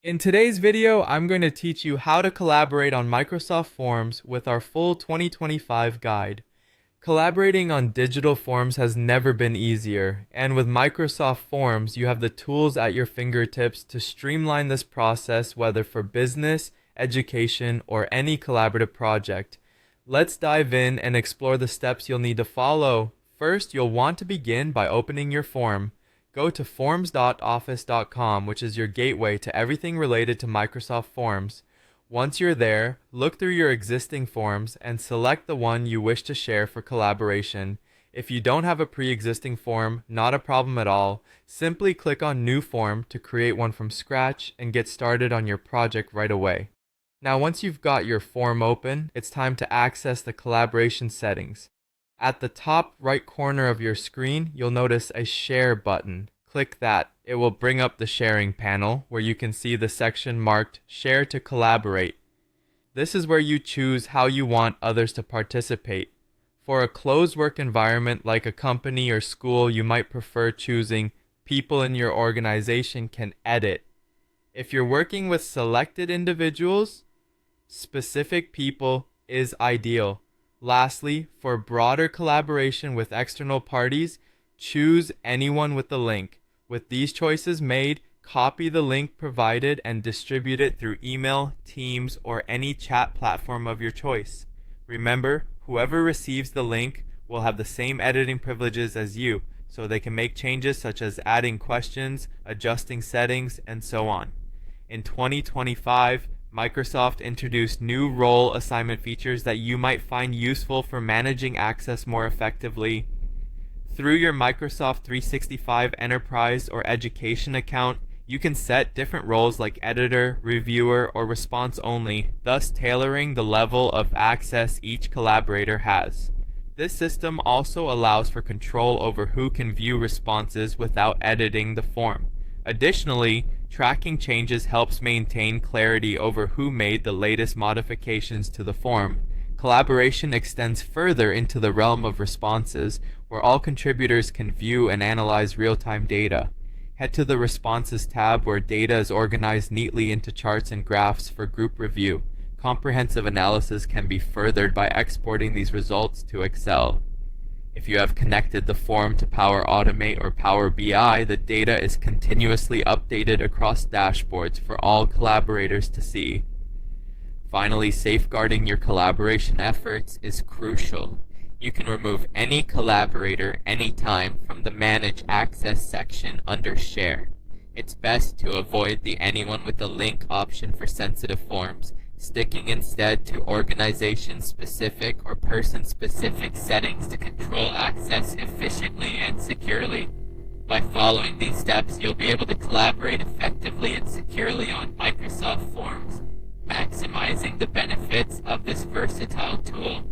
In today's video, I'm going to teach you how to collaborate on Microsoft Forms with our full 2025 guide. Collaborating on digital forms has never been easier, and with Microsoft Forms, you have the tools at your fingertips to streamline this process, whether for business, education, or any collaborative project. Let's dive in and explore the steps you'll need to follow. First, you'll want to begin by opening your form. Go to forms.office.com, which is your gateway to everything related to Microsoft Forms. Once you're there, look through your existing forms and select the one you wish to share for collaboration. If you don't have a pre-existing form, not a problem at all. Simply click on New Form to create one from scratch and get started on your project right away. Now, once you've got your form open, it's time to access the collaboration settings. At the top right corner of your screen, you'll notice a Share button. Click that. It will bring up the sharing panel where you can see the section marked Share to Collaborate. This is where you choose how you want others to participate. For a closed work environment like a company or school, you might prefer choosing People in your organization can edit. If you're working with selected individuals, specific people is ideal. Lastly, for broader collaboration with external parties, choose anyone with the link. With these choices made, copy the link provided and distribute it through email, Teams, or any chat platform of your choice. Remember, whoever receives the link will have the same editing privileges as you, so they can make changes such as adding questions, adjusting settings, and so on. In 2025, Microsoft introduced new role assignment features that you might find useful for managing access more effectively. Through your Microsoft 365 Enterprise or Education account, you can set different roles like editor, reviewer, or response only, thus tailoring the level of access each collaborator has. This system also allows for control over who can view responses without editing the form. Additionally, tracking changes helps maintain clarity over who made the latest modifications to the form. Collaboration extends further into the realm of responses, where all contributors can view and analyze real-time data. Head to the Responses tab where data is organized neatly into charts and graphs for group review. Comprehensive analysis can be furthered by exporting these results to Excel. If you have connected the form to Power Automate or Power BI, the data is continuously updated across dashboards for all collaborators to see. Finally, safeguarding your collaboration efforts is crucial. You can remove any collaborator anytime from the Manage Access section under Share. It's best to avoid the Anyone with a Link option for sensitive forms, sticking instead to organization-specific or person-specific settings to control access efficiently and securely. By following these steps, you'll be able to collaborate effectively and securely on Microsoft Forms, maximizing the benefits of this versatile tool.